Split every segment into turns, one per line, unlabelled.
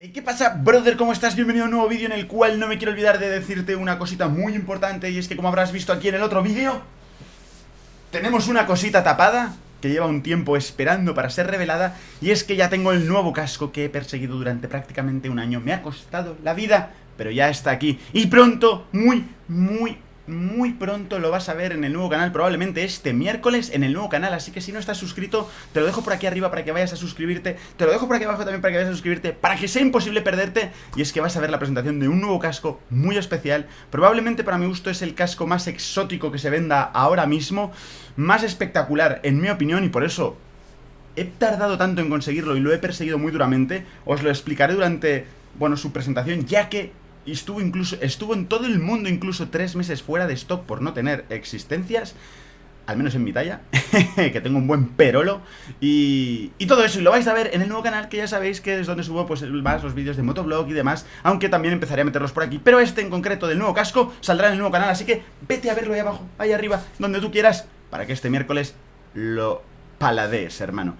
Hey, ¿qué pasa, brother? ¿Cómo estás? Bienvenido a un nuevo vídeo en el cual no me quiero olvidar de decirte una cosita muy importante. Y es que, como habrás visto aquí en el otro vídeo, tenemos una cosita tapada que lleva un tiempo esperando para ser revelada. Y es que ya tengo el nuevo casco que he perseguido durante prácticamente un año. Me ha costado la vida, pero ya está aquí. Y pronto, muy pronto lo vas a ver en el nuevo canal, probablemente este miércoles en el nuevo canal. Así que si no estás suscrito, te lo dejo por aquí arriba para que vayas a suscribirte. Te lo dejo por aquí abajo también para que vayas a suscribirte, para que sea imposible perderte. Y es que vas a ver la presentación de un nuevo casco muy especial. Probablemente para mi gusto es el casco más exótico que se venda ahora mismo, más espectacular en mi opinión, y por eso he tardado tanto en conseguirlo y lo he perseguido muy duramente. Os lo explicaré durante, bueno, su presentación, ya que estuvo en todo el mundo incluso 3 meses fuera de stock por no tener existencias, al menos en mi talla, que tengo un buen perolo, y todo eso, y lo vais a ver en el nuevo canal, que ya sabéis que es donde subo pues más los vídeos de motovlog y demás, aunque también empezaré a meterlos por aquí, pero este en concreto del nuevo casco saldrá en el nuevo canal, así que vete a verlo ahí abajo, ahí arriba, donde tú quieras, para que este miércoles lo paladees, hermano.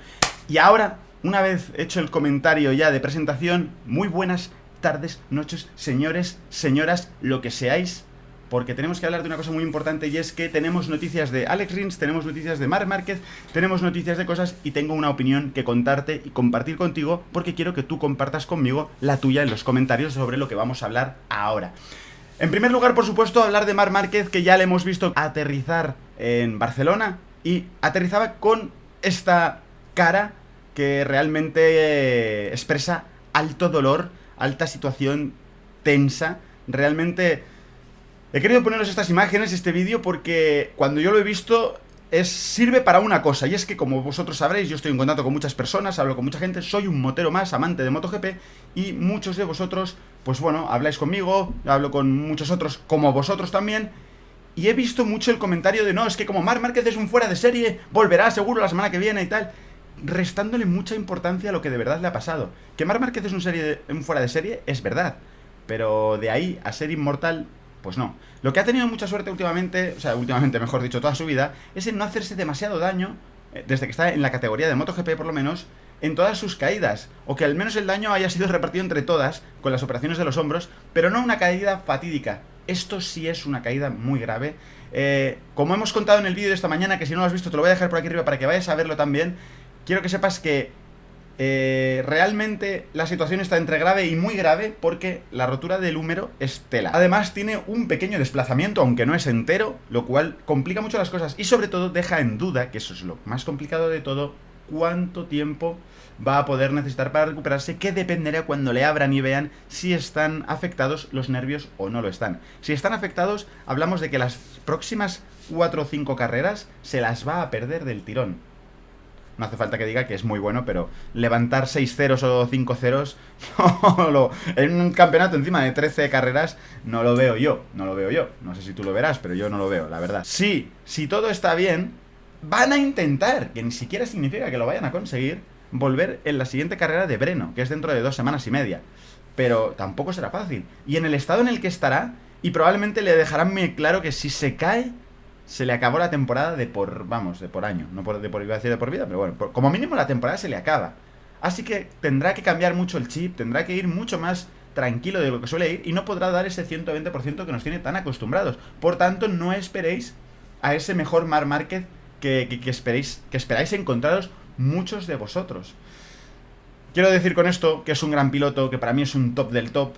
Y ahora, una vez hecho el comentario ya de presentación, muy buenas tardes, noches, señores, señoras, lo que seáis, porque tenemos que hablar de una cosa muy importante, y es que tenemos noticias de Alex Rins, tenemos noticias de Marc Márquez, tenemos noticias de cosas, y tengo una opinión que contarte y compartir contigo, porque quiero que tú compartas conmigo la tuya en los comentarios sobre lo que vamos a hablar ahora. En primer lugar, por supuesto, hablar de Marc Márquez, que ya le hemos visto aterrizar en Barcelona, y aterrizaba con esta cara que realmente expresa alto dolor, alta situación tensa. Realmente he querido poneros estas imágenes, este vídeo, porque cuando yo lo he visto sirve para una cosa, y es que, como vosotros sabréis, yo estoy en contacto con muchas personas, hablo con mucha gente, soy un motero más, amante de MotoGP, y muchos de vosotros, pues bueno, habláis conmigo, hablo con muchos otros como vosotros también, y he visto mucho el comentario de no, es que como Marc Márquez es un fuera de serie, volverá seguro la semana que viene y tal, restándole mucha importancia a lo que de verdad le ha pasado. Que Marc Márquez es un fuera de serie, es verdad, pero de ahí a ser inmortal, pues no. Lo que ha tenido mucha suerte últimamente, o sea, últimamente mejor dicho, toda su vida, es en no hacerse demasiado daño, desde que está en la categoría de MotoGP por lo menos, en todas sus caídas, o que al menos el daño haya sido repartido entre todas, con las operaciones de los hombros, pero no una caída fatídica. Esto sí es una caída muy grave. Como hemos contado en el vídeo de esta mañana, que si no lo has visto te lo voy a dejar por aquí arriba para que vayas a verlo también, quiero que sepas que realmente la situación está entre grave y muy grave, porque la rotura del húmero es tela. Además tiene un pequeño desplazamiento, aunque no es entero, lo cual complica mucho las cosas y sobre todo deja en duda, que eso es lo más complicado de todo, cuánto tiempo va a poder necesitar para recuperarse, que dependerá cuando le abran y vean si están afectados los nervios o no lo están. Si están afectados, hablamos de que las próximas 4 o 5 carreras se las va a perder del tirón. No hace falta que diga que es muy bueno, pero levantar 6 ceros o 5 ceros en un campeonato encima de 13 carreras no lo veo yo. No sé si tú lo verás, pero yo no lo veo, la verdad. Sí, si todo está bien, van a intentar, que ni siquiera significa que lo vayan a conseguir, volver en la siguiente carrera de Breno, que es dentro de 2 semanas y media. Pero tampoco será fácil. Y en el estado en el que estará, y probablemente le dejarán muy claro que si se cae, se le acabó la temporada de por año. No iba a decir de por vida, pero bueno, como mínimo la temporada se le acaba. Así que tendrá que cambiar mucho el chip, tendrá que ir mucho más tranquilo de lo que suele ir, y no podrá dar ese 120% que nos tiene tan acostumbrados. Por tanto, no esperéis a ese mejor Marc Márquez que esperáis encontraros muchos de vosotros. Quiero decir con esto que es un gran piloto, que para mí es un top del top,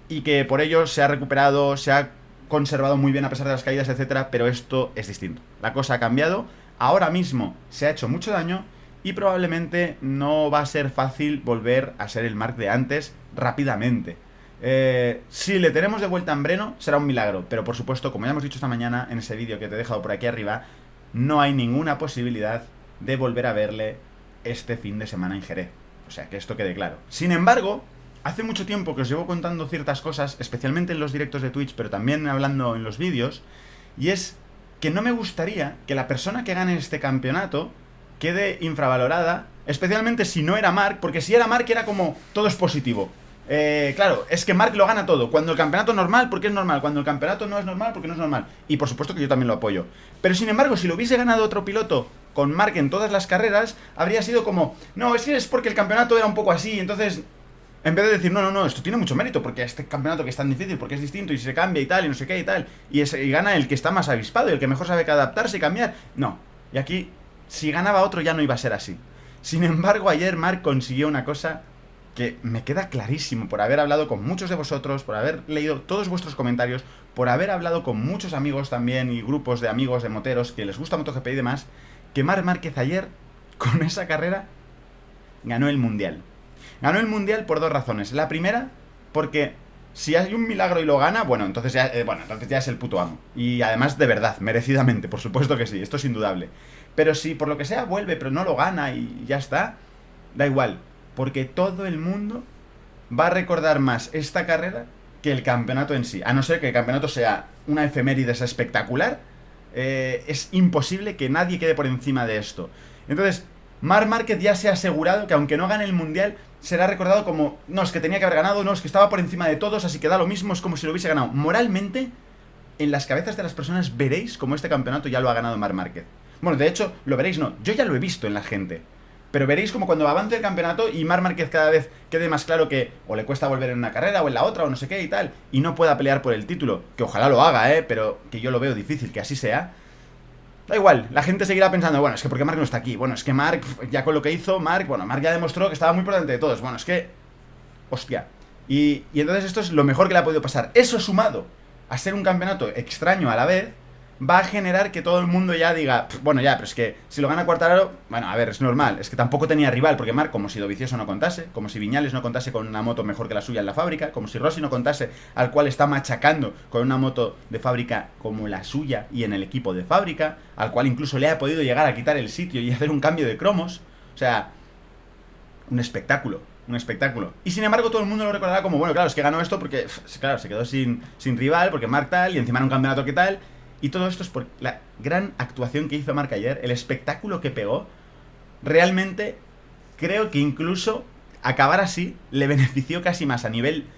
y que por ello se ha recuperado, se ha conservado muy bien a pesar de las caídas, etcétera, pero esto es distinto. La cosa ha cambiado, ahora mismo se ha hecho mucho daño, y probablemente no va a ser fácil volver a ser el Marc de antes rápidamente. Si le tenemos de vuelta en Breno, será un milagro, pero por supuesto, como ya hemos dicho esta mañana en ese vídeo que te he dejado por aquí arriba, no hay ninguna posibilidad de volver a verle este fin de semana en Jerez. O sea, que esto quede claro. Sin embargo, hace mucho tiempo que os llevo contando ciertas cosas, especialmente en los directos de Twitch, pero también hablando en los vídeos, y es que no me gustaría que la persona que gane este campeonato quede infravalorada, especialmente si no era Marc, porque si era Marc era como todo es positivo. Claro, es que Marc lo gana todo. Cuando el campeonato es normal, porque es normal. Cuando el campeonato no es normal, porque no es normal. Y por supuesto que yo también lo apoyo. Pero sin embargo, si lo hubiese ganado otro piloto con Marc en todas las carreras, habría sido como, no, es que es porque el campeonato era un poco así, entonces En vez de decir, no, no, no, esto tiene mucho mérito, porque este campeonato que es tan difícil, porque es distinto y se cambia y tal, y no sé qué y tal, y gana el que está más avispado y el que mejor sabe que adaptarse y cambiar. No. Y aquí, si ganaba otro ya no iba a ser así. Sin embargo, ayer Mark consiguió una cosa que me queda clarísimo por haber hablado con muchos de vosotros, por haber leído todos vuestros comentarios, por haber hablado con muchos amigos también y grupos de amigos de moteros que les gusta MotoGP y demás, que Marc Márquez ayer, con esa carrera, ganó el Mundial. Ganó el Mundial por dos razones. La primera, porque si hay un milagro y lo gana, bueno, entonces ya es el puto amo. Y además, de verdad, merecidamente, por supuesto que sí, esto es indudable. Pero si por lo que sea vuelve, pero no lo gana y ya está, da igual. Porque todo el mundo va a recordar más esta carrera que el campeonato en sí. A no ser que el campeonato sea una efemérides espectacular, es imposible que nadie quede por encima de esto. Entonces, Marc Márquez ya se ha asegurado que aunque no gane el Mundial, será recordado como, no, es que tenía que haber ganado, no, es que estaba por encima de todos, así que da lo mismo, es como si lo hubiese ganado. Moralmente, en las cabezas de las personas veréis como este campeonato ya lo ha ganado Marc Márquez. Bueno, de hecho, lo veréis, no, yo ya lo he visto en la gente. Pero veréis como cuando avance el campeonato y Marc Márquez cada vez quede más claro que o le cuesta volver en una carrera o en la otra o no sé qué y tal, y no pueda pelear por el título, que ojalá lo haga, pero que yo lo veo difícil que así sea. Da igual, la gente seguirá pensando, bueno, es que porque Marc no está aquí, bueno, es que Marc, ya con lo que hizo, Marc ya demostró que estaba muy por delante de todos, bueno, es que... Hostia. Y entonces esto es lo mejor que le ha podido pasar. Eso sumado a ser un campeonato extraño a la vez, va a generar que todo el mundo ya diga, bueno, ya, pero es que si lo gana Quartararo, bueno, a ver, es normal, es que tampoco tenía rival, porque Marc, como si Dovizioso no contase, como si Viñales no contase con una moto mejor que la suya en la fábrica, como si Rossi no contase, al cual está machacando con una moto de fábrica como la suya y en el equipo de fábrica, al cual incluso le ha podido llegar a quitar el sitio y hacer un cambio de cromos, o sea, un espectáculo. Un espectáculo. Y sin embargo todo el mundo lo recordará como, bueno, claro, es que ganó esto porque, claro, se quedó sin rival, porque Marc tal, y encima era un campeonato que tal. Y todo esto es por la gran actuación que hizo Marc ayer, el espectáculo que pegó. Realmente creo que incluso acabar así le benefició casi más a nivel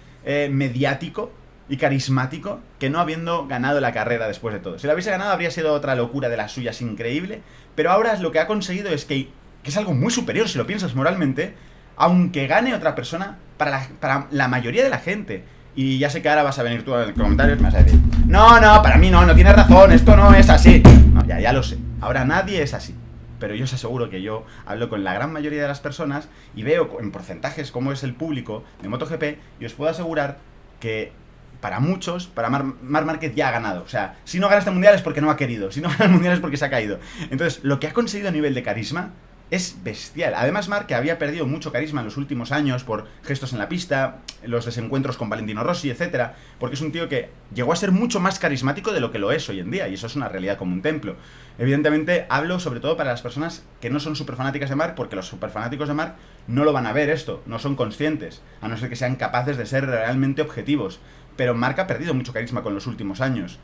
mediático y carismático que no habiendo ganado la carrera después de todo. Si la hubiese ganado habría sido otra locura de las suyas increíble, pero ahora lo que ha conseguido es que es algo muy superior si lo piensas moralmente, aunque gane otra persona, para la mayoría de la gente. Y ya sé que ahora vas a venir tú en comentarios y me vas a decir, no, para mí no tienes razón, esto no es así. No, ya lo sé, ahora nadie es así. Pero yo os aseguro que yo hablo con la gran mayoría de las personas y veo en porcentajes cómo es el público de MotoGP y os puedo asegurar que para muchos, para Marc Márquez ya ha ganado. O sea, si no gana este mundial es porque no ha querido, si no gana el mundial es porque se ha caído. Entonces, lo que ha conseguido a nivel de carisma es bestial. Además, Marc, que había perdido mucho carisma en los últimos años por gestos en la pista, los desencuentros con Valentino Rossi, etcétera, porque es un tío que llegó a ser mucho más carismático de lo que lo es hoy en día, y eso es una realidad como un templo. Evidentemente, hablo sobre todo para las personas que no son súper fanáticas de Marc, porque los súper fanáticos de Marc no lo van a ver esto, no son conscientes, a no ser que sean capaces de ser realmente objetivos. Pero Marc ha perdido mucho carisma con los últimos años.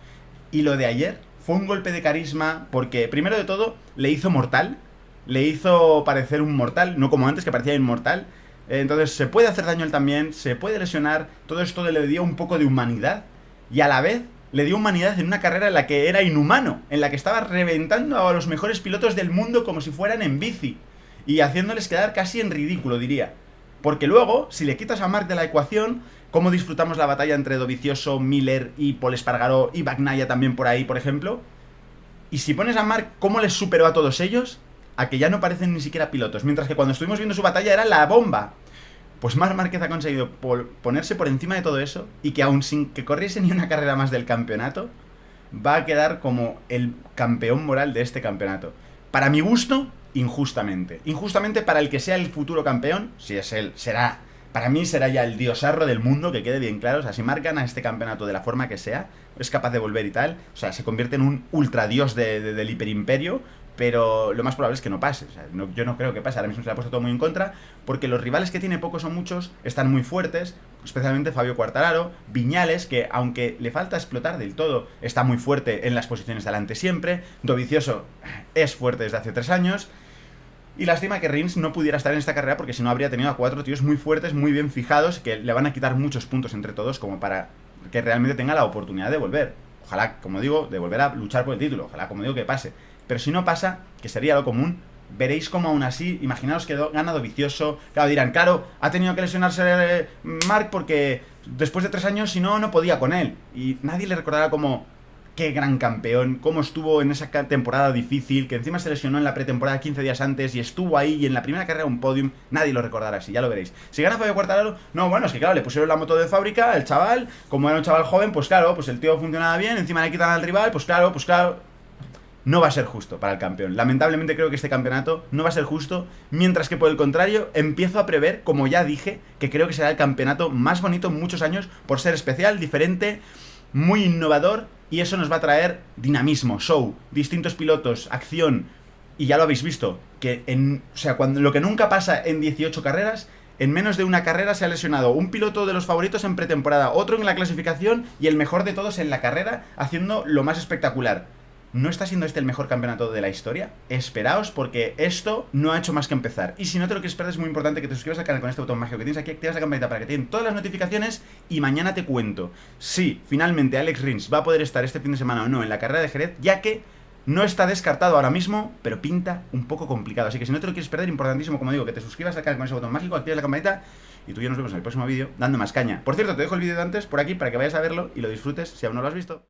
Y lo de ayer fue un golpe de carisma porque, primero de todo, le hizo mortal. Le hizo parecer un mortal, no como antes que parecía inmortal. Entonces se puede hacer daño él también, se puede lesionar. Todo esto le dio un poco de humanidad. Y a la vez le dio humanidad en una carrera en la que era inhumano, en la que estaba reventando a los mejores pilotos del mundo como si fueran en bici. Y haciéndoles quedar casi en ridículo, diría. Porque luego, si le quitas a Marc de la ecuación, ¿cómo disfrutamos la batalla entre Dovizioso, Miller y Pol Espargaró y Bagnaia también por ahí, por ejemplo? Y si pones a Marc cómo les superó a todos ellos, a que ya no parecen ni siquiera pilotos, mientras que cuando estuvimos viendo su batalla era la bomba. Pues Marc Márquez ha conseguido ponerse por encima de todo eso y que aún sin que corriese ni una carrera más del campeonato, va a quedar como el campeón moral de este campeonato. Para mi gusto, injustamente. Injustamente para el que sea el futuro campeón, si es él, será... Para mí será ya el diosarro del mundo, que quede bien claro. O sea, si Marc gana este campeonato de la forma que sea, es capaz de volver y tal. O sea, se convierte en un ultradios del hiperimperio. Pero lo más probable es que no pase. O sea, yo no creo que pase. Ahora mismo se le ha puesto todo muy en contra. Porque los rivales que tiene, pocos o muchos, están muy fuertes. Especialmente Fabio Quartararo. Viñales, que aunque le falta explotar del todo, está muy fuerte en las posiciones de adelante siempre. Dovizioso es fuerte desde hace 3 años. Y lástima que Rins no pudiera estar en esta carrera, porque si no habría tenido a 4 tíos muy fuertes, muy bien fijados, que le van a quitar muchos puntos entre todos como para que realmente tenga la oportunidad de volver. Ojalá, como digo, de volver a luchar por el título. Ojalá, como digo, que pase. Pero si no pasa, que sería lo común, veréis como aún así, imaginaos que gana Dovizioso. Claro, dirán, claro, ha tenido que lesionarse Marc porque después de 3 años, si no, no podía con él. Y nadie le recordará como, qué gran campeón, cómo estuvo en esa temporada difícil, que encima se lesionó en la pretemporada 15 días antes y estuvo ahí y en la primera carrera un podium. Nadie lo recordará así, ya lo veréis. Si gana Fabio Quartararo, no, bueno, es que claro, le pusieron la moto de fábrica, el chaval, como era un chaval joven, pues claro, pues el tío funcionaba bien, encima le quitan al rival, pues claro, no va a ser justo para el campeón. Lamentablemente creo que este campeonato no va a ser justo, mientras que por el contrario empiezo a prever, como ya dije, que creo que será el campeonato más bonito en muchos años por ser especial, diferente, muy innovador, y eso nos va a traer dinamismo, show, distintos pilotos, acción, y ya lo habéis visto, que cuando lo que nunca pasa en 18 carreras, en menos de una carrera se ha lesionado un piloto de los favoritos en pretemporada, otro en la clasificación y el mejor de todos en la carrera, haciendo lo más espectacular. ¿No está siendo este el mejor campeonato de la historia? Esperaos, porque esto no ha hecho más que empezar. Y si no te lo quieres perder, es muy importante que te suscribas al canal con este botón mágico que tienes aquí, activas la campanita para que te den todas las notificaciones. Y mañana te cuento si finalmente Alex Rins va a poder estar este fin de semana o no en la carrera de Jerez, ya que no está descartado ahora mismo, pero pinta un poco complicado. Así que si no te lo quieres perder, importantísimo, como digo, que te suscribas al canal con ese botón mágico, activas la campanita y tú y yo nos vemos en el próximo vídeo dando más caña. Por cierto, te dejo el vídeo de antes por aquí para que vayas a verlo y lo disfrutes si aún no lo has visto.